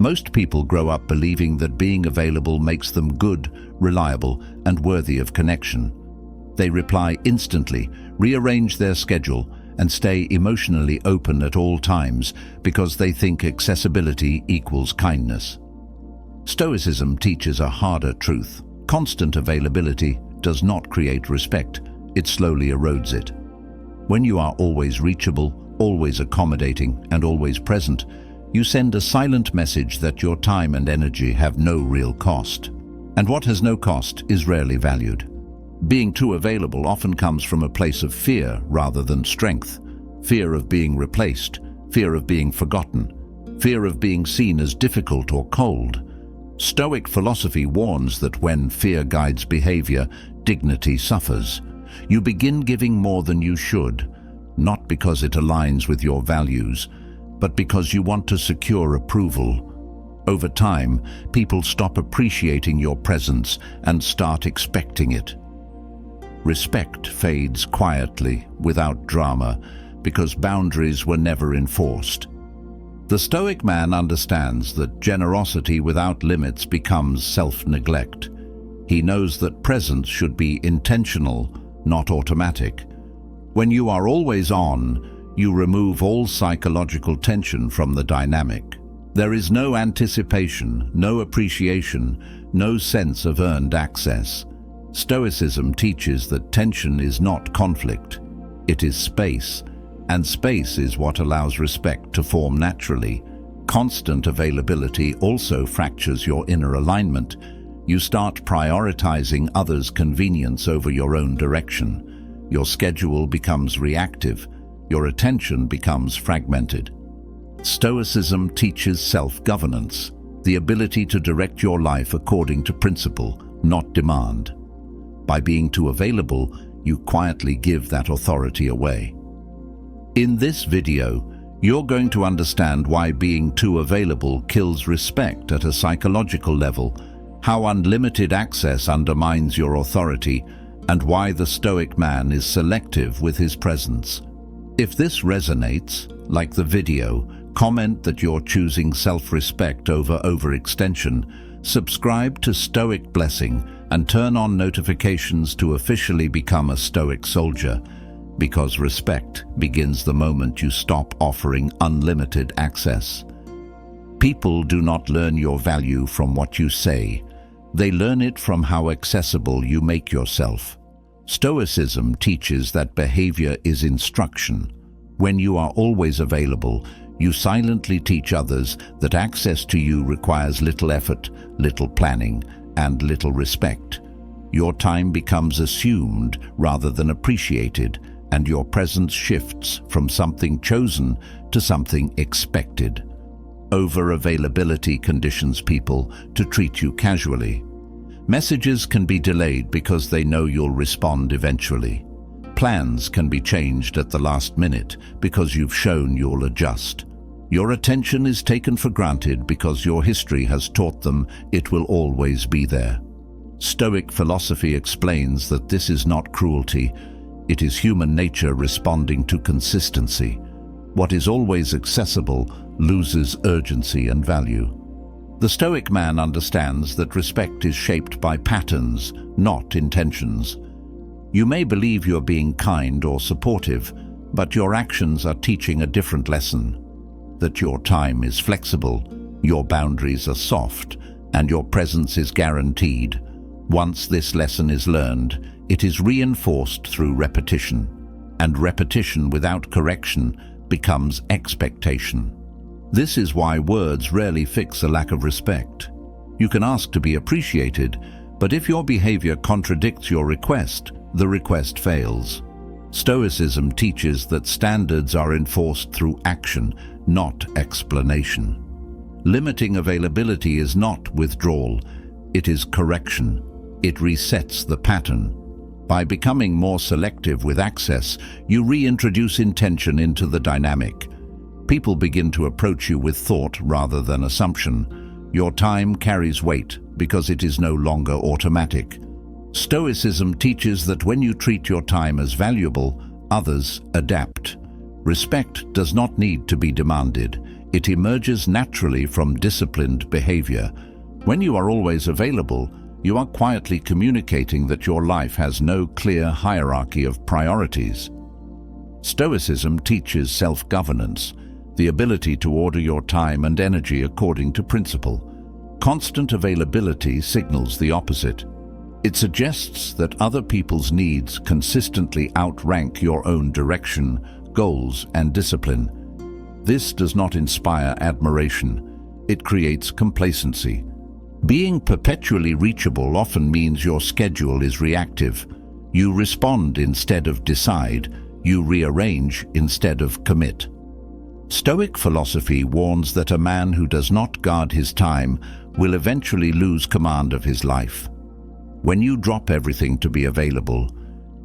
Most people grow up believing that being available makes them good, reliable, and worthy of connection. They reply instantly, rearrange their schedule, and stay emotionally open at all times because they think accessibility equals kindness. Stoicism teaches a harder truth. Constant availability does not create respect, it slowly erodes it. When you are always reachable, always accommodating, and always present, you send a silent message that your time and energy have no real cost. And what has no cost is rarely valued. Being too available often comes from a place of fear rather than strength. Fear of being replaced, fear of being forgotten, fear of being seen as difficult or cold. Stoic philosophy warns that when fear guides behavior, dignity suffers. You begin giving more than you should, not because it aligns with your values, but because you want to secure approval. Over time, people stop appreciating your presence and start expecting it. Respect fades quietly, without drama, because boundaries were never enforced. The Stoic man understands that generosity without limits becomes self-neglect. He knows that presence should be intentional, not automatic. When you are always on, you remove all psychological tension from the dynamic. There is no anticipation, no appreciation, no sense of earned access. Stoicism teaches that tension is not conflict, it is space, and space is what allows respect to form naturally. Constant availability also fractures your inner alignment. You start prioritizing others' convenience over your own direction. Your schedule becomes reactive, your attention becomes fragmented. Stoicism teaches self-governance, the ability to direct your life according to principle, not demand. By being too available, you quietly give that authority away. In this video, you're going to understand why being too available kills respect at a psychological level, how unlimited access undermines your authority, and why the Stoic man is selective with his presence. If this resonates, like the video, comment that you're choosing self-respect over overextension, subscribe to Stoic Blessing, and turn on notifications to officially become a Stoic soldier, because respect begins the moment you stop offering unlimited access. People do not learn your value from what you say. They learn it from how accessible you make yourself. Stoicism teaches that behavior is instruction. When you are always available, you silently teach others that access to you requires little effort, little planning, and little respect. Your time becomes assumed rather than appreciated, and your presence shifts from something chosen to something expected. Over-availability conditions people to treat you casually. Messages can be delayed because they know you'll respond eventually. Plans can be changed at the last minute because you've shown you'll adjust. Your attention is taken for granted because your history has taught them it will always be there. Stoic philosophy explains that this is not cruelty, it is human nature responding to consistency. What is always accessible loses urgency and value. The Stoic man understands that respect is shaped by patterns, not intentions. You may believe you're being kind or supportive, but your actions are teaching a different lesson. That your time is flexible, your boundaries are soft, and your presence is guaranteed. Once this lesson is learned, it is reinforced through repetition, and repetition without correction becomes expectation. This is why words rarely fix a lack of respect. You can ask to be appreciated, but if your behavior contradicts your request, the request fails. Stoicism teaches that standards are enforced through action, not explanation. Limiting availability is not withdrawal, it is correction. It resets the pattern. By becoming more selective with access, you reintroduce intention into the dynamic. People begin to approach you with thought rather than assumption. Your time carries weight because it is no longer automatic. Stoicism teaches that when you treat your time as valuable, others adapt. Respect does not need to be demanded. It emerges naturally from disciplined behavior. When you are always available, you are quietly communicating that your life has no clear hierarchy of priorities. Stoicism teaches self-governance, the ability to order your time and energy according to principle. Constant availability signals the opposite. It suggests that other people's needs consistently outrank your own direction, goals, and discipline. This does not inspire admiration. It creates complacency. Being perpetually reachable often means your schedule is reactive. You respond instead of decide. You rearrange instead of commit. Stoic philosophy warns that a man who does not guard his time will eventually lose command of his life. When you drop everything to be available,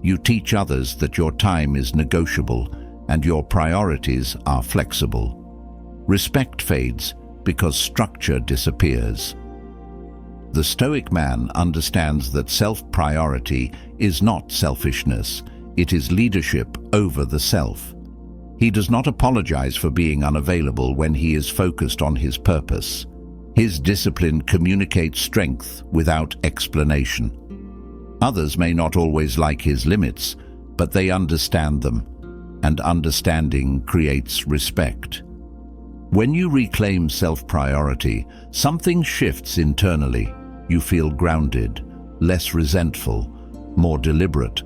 you teach others that your time is negotiable and your priorities are flexible. Respect fades because structure disappears. The Stoic man understands that self-priority is not selfishness, it is leadership over the self. He does not apologize for being unavailable when he is focused on his purpose. His discipline communicates strength without explanation. Others may not always like his limits, but they understand them, and understanding creates respect. When you reclaim self-priority, something shifts internally. You feel grounded, less resentful, more deliberate.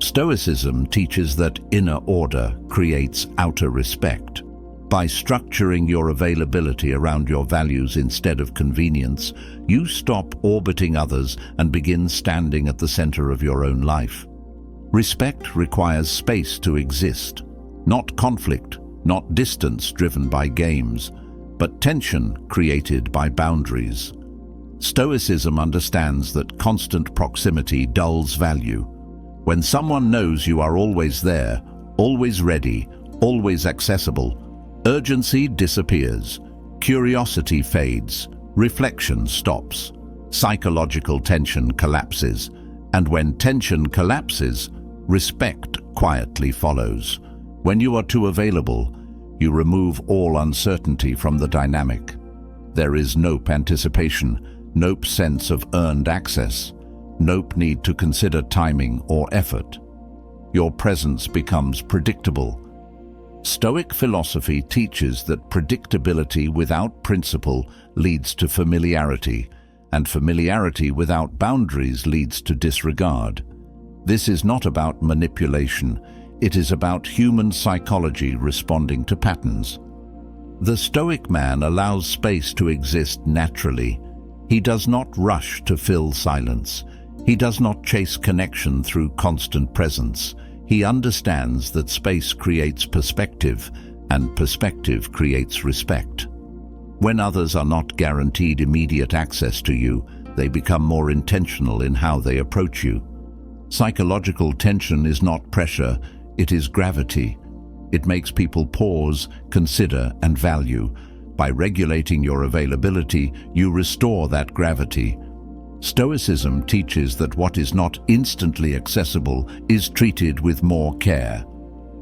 Stoicism teaches that inner order creates outer respect. By structuring your availability around your values instead of convenience, you stop orbiting others and begin standing at the center of your own life. Respect requires space to exist, not conflict, not distance driven by games, but tension created by boundaries. Stoicism understands that constant proximity dulls value. When someone knows you are always there, always ready, always accessible, urgency disappears, curiosity fades, reflection stops, psychological tension collapses, and when tension collapses, respect quietly follows. When you are too available, you remove all uncertainty from the dynamic. There is nope anticipation, nope sense of earned access, nope need to consider timing or effort. Your presence becomes predictable. Stoic philosophy teaches that predictability without principle leads to familiarity, and familiarity without boundaries leads to disregard. This is not about manipulation, it is about human psychology responding to patterns. The Stoic man allows space to exist naturally. He does not rush to fill silence. He does not chase connection through constant presence. He understands that space creates perspective, and perspective creates respect. When others are not guaranteed immediate access to you, they become more intentional in how they approach you. Psychological tension is not pressure, it is gravity. It makes people pause, consider, and value. By regulating your availability, you restore that gravity. Stoicism teaches that what is not instantly accessible is treated with more care,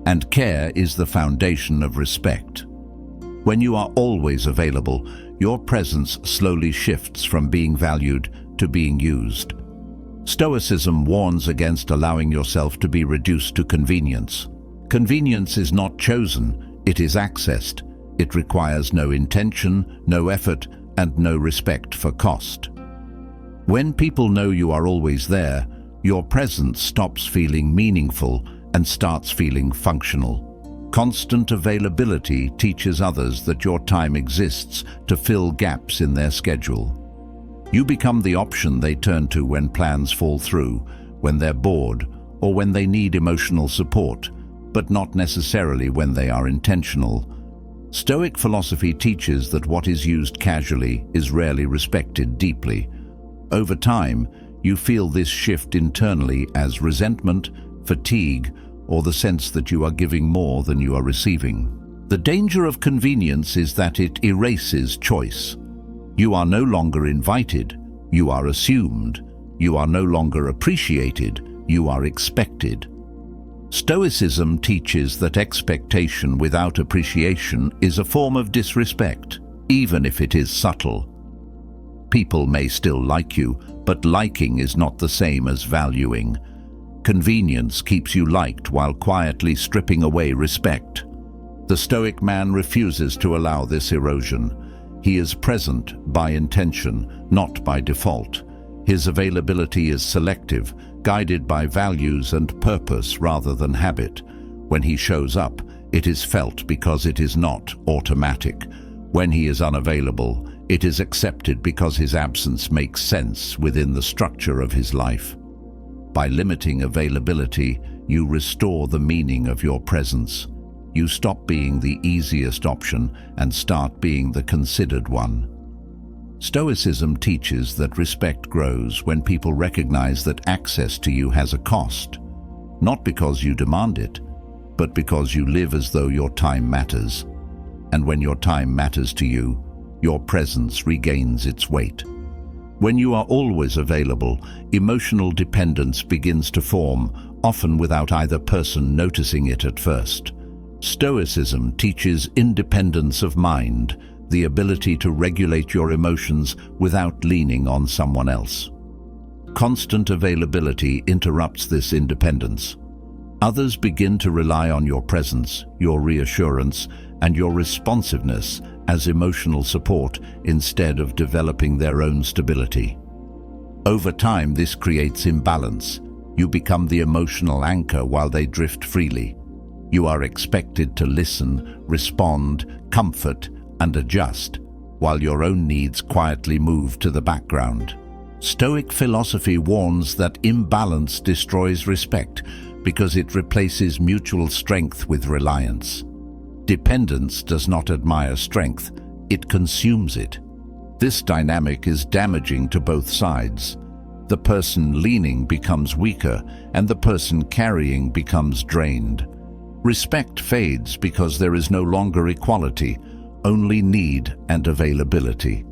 and care is the foundation of respect. When you are always available, your presence slowly shifts from being valued to being used. Stoicism warns against allowing yourself to be reduced to convenience. Convenience is not chosen, it is accessed. It requires no intention, no effort, and no respect for cost. When people know you are always there, your presence stops feeling meaningful and starts feeling functional. Constant availability teaches others that your time exists to fill gaps in their schedule. You become the option they turn to when plans fall through, when they're bored, or when they need emotional support, but not necessarily when they are intentional. Stoic philosophy teaches that what is used casually is rarely respected deeply. Over time, you feel this shift internally as resentment, fatigue, or the sense that you are giving more than you are receiving. The danger of convenience is that it erases choice. You are no longer invited, you are assumed. You are no longer appreciated, you are expected. Stoicism teaches that expectation without appreciation is a form of disrespect, even if it is subtle. People may still like you, but liking is not the same as valuing. Convenience keeps you liked while quietly stripping away respect. The Stoic man refuses to allow this erosion. He is present by intention, not by default. His availability is selective, guided by values and purpose rather than habit. When he shows up, it is felt because it is not automatic. When he is unavailable, it is accepted because his absence makes sense within the structure of his life. By limiting availability, you restore the meaning of your presence. You stop being the easiest option and start being the considered one. Stoicism teaches that respect grows when people recognize that access to you has a cost, not because you demand it, but because you live as though your time matters. And when your time matters to you, your presence regains its weight. When you are always available, emotional dependence begins to form, often without either person noticing it at first. Stoicism teaches independence of mind, the ability to regulate your emotions without leaning on someone else. Constant availability interrupts this independence. Others begin to rely on your presence, your reassurance, and your responsiveness as emotional support instead of developing their own stability. Over time, this creates imbalance. You become the emotional anchor while they drift freely. You are expected to listen, respond, comfort, and adjust, while your own needs quietly move to the background. Stoic philosophy warns that imbalance destroys respect because it replaces mutual strength with reliance. Dependence does not admire strength, it consumes it. This dynamic is damaging to both sides. The person leaning becomes weaker, and the person carrying becomes drained. Respect fades because there is no longer equality, only need and availability.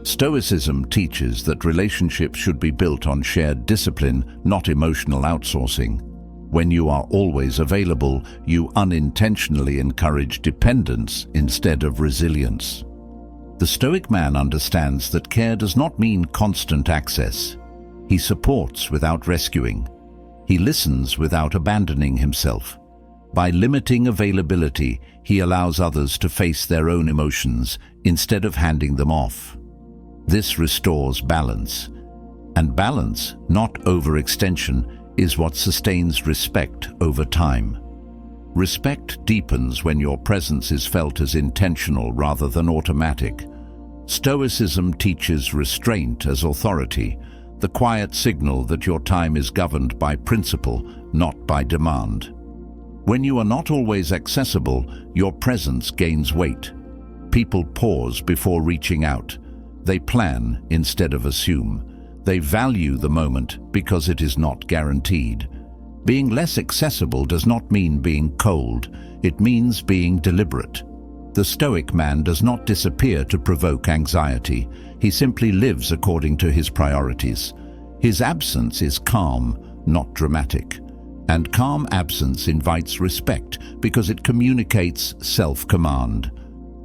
Stoicism teaches that relationships should be built on shared discipline, not emotional outsourcing. When you are always available, you unintentionally encourage dependence instead of resilience. The Stoic man understands that care does not mean constant access. He supports without rescuing. He listens without abandoning himself. By limiting availability, he allows others to face their own emotions instead of handing them off. This restores balance. And balance, not overextension, is what sustains respect over time. Respect deepens when your presence is felt as intentional rather than automatic. Stoicism teaches restraint as authority, the quiet signal that your time is governed by principle, not by demand. When you are not always accessible, your presence gains weight. People pause before reaching out. They plan instead of assume. They value the moment because it is not guaranteed. Being less accessible does not mean being cold. It means being deliberate. The Stoic man does not disappear to provoke anxiety. He simply lives according to his priorities. His absence is calm, not dramatic. And calm absence invites respect because it communicates self-command.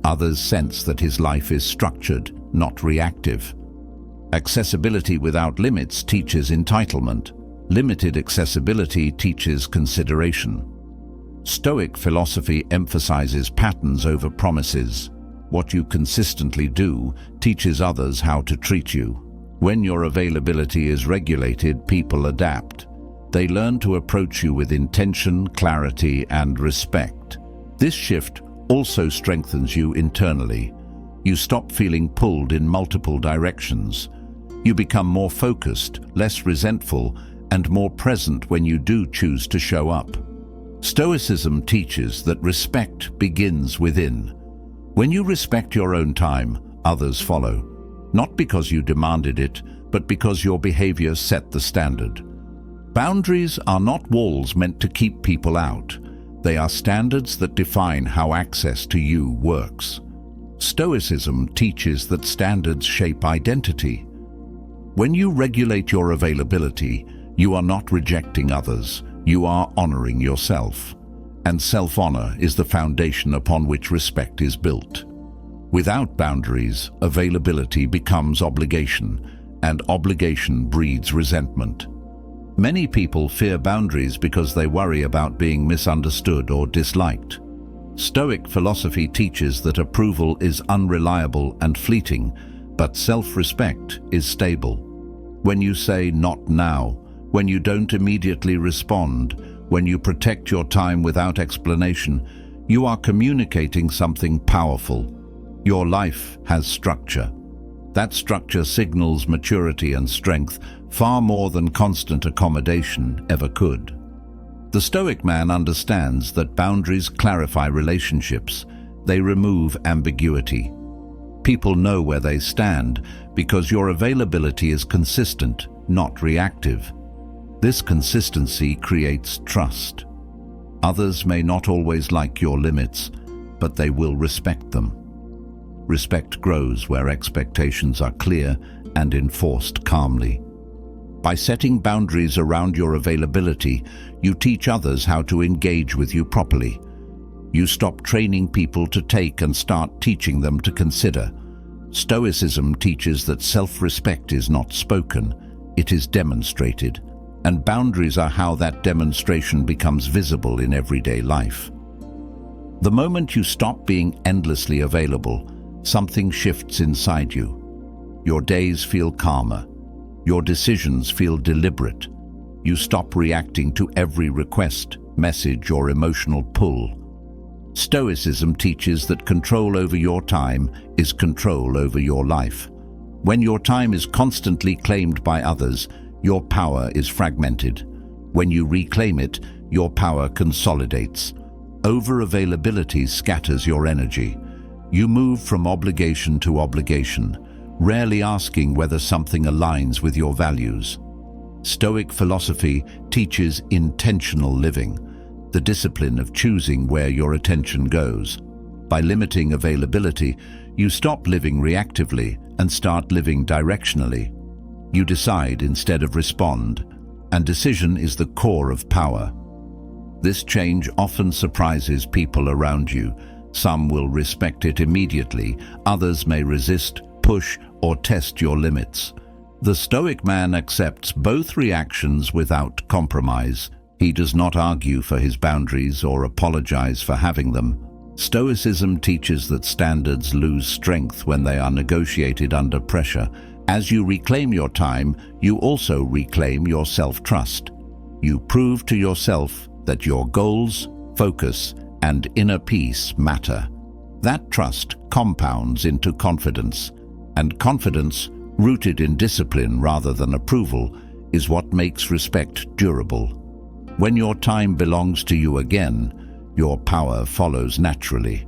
Others sense that his life is structured, not reactive. Accessibility without limits teaches entitlement. Limited accessibility teaches consideration. Stoic philosophy emphasizes patterns over promises. What you consistently do teaches others how to treat you. When your availability is regulated, people adapt. They learn to approach you with intention, clarity, and respect. This shift also strengthens you internally. You stop feeling pulled in multiple directions. You become more focused, less resentful, and more present when you do choose to show up. Stoicism teaches that respect begins within. When you respect your own time, others follow. Not because you demanded it, but because your behavior set the standard. Boundaries are not walls meant to keep people out. They are standards that define how access to you works. Stoicism teaches that standards shape identity. When you regulate your availability, you are not rejecting others. You are honoring yourself, and self-honor is the foundation upon which respect is built. Without boundaries, availability becomes obligation, and obligation breeds resentment. Many people fear boundaries because they worry about being misunderstood or disliked. Stoic philosophy teaches that approval is unreliable and fleeting, but self-respect is stable. When you say "not now," when you don't immediately respond, when you protect your time without explanation, you are communicating something powerful. Your life has structure. That structure signals maturity and strength far more than constant accommodation ever could. The Stoic man understands that boundaries clarify relationships. They remove ambiguity. People know where they stand because your availability is consistent, not reactive. This consistency creates trust. Others may not always like your limits, but they will respect them. Respect grows where expectations are clear and enforced calmly. By setting boundaries around your availability, you teach others how to engage with you properly. You stop training people to take and start teaching them to consider. Stoicism teaches that self-respect is not spoken, it is demonstrated, and boundaries are how that demonstration becomes visible in everyday life. The moment you stop being endlessly available, something shifts inside you. Your days feel calmer. Your decisions feel deliberate. You stop reacting to every request, message, or emotional pull. Stoicism teaches that control over your time is control over your life. When your time is constantly claimed by others, your power is fragmented. When you reclaim it, your power consolidates. Over-availability scatters your energy. You move from obligation to obligation, rarely asking whether something aligns with your values. Stoic philosophy teaches intentional living, the discipline of choosing where your attention goes. By limiting availability, you stop living reactively and start living directionally. You decide instead of respond, and decision is the core of power. This change often surprises people around you. Some will respect it immediately, others may resist, push, or test your limits. The Stoic man accepts both reactions without compromise. He does not argue for his boundaries or apologize for having them. Stoicism teaches that standards lose strength when they are negotiated under pressure. As you reclaim your time, you also reclaim your self-trust. You prove to yourself that your goals, focus, and inner peace matter. That trust compounds into confidence, and confidence, rooted in discipline rather than approval, is what makes respect durable. When your time belongs to you again, your power follows naturally.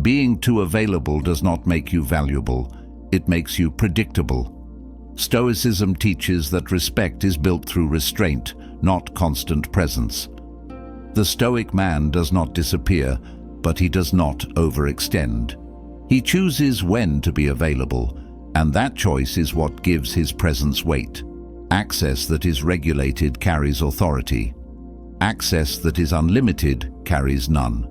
Being too available does not make you valuable, it makes you predictable. Stoicism teaches that respect is built through restraint, not constant presence. The Stoic man does not disappear, but he does not overextend. He chooses when to be available, and that choice is what gives his presence weight. Access that is regulated carries authority. Access that is unlimited carries none.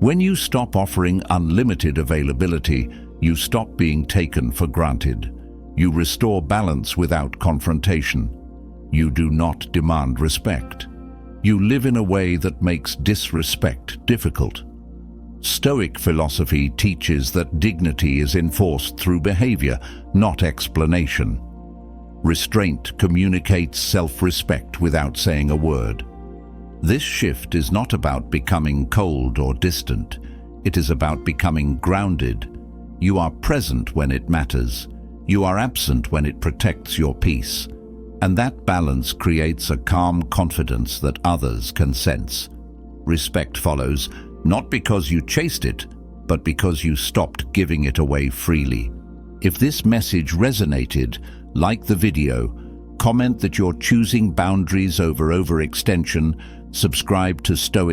When you stop offering unlimited availability, you stop being taken for granted. You restore balance without confrontation. You do not demand respect. You live in a way that makes disrespect difficult. Stoic philosophy teaches that dignity is enforced through behavior, not explanation. Restraint communicates self-respect without saying a word. This shift is not about becoming cold or distant. It is about becoming grounded. You are present when it matters. You are absent when it protects your peace. And that balance creates a calm confidence that others can sense. Respect follows, not because you chased it, but because you stopped giving it away freely. If this message resonated, like the video, comment that you're choosing boundaries over overextension, subscribe to Stoic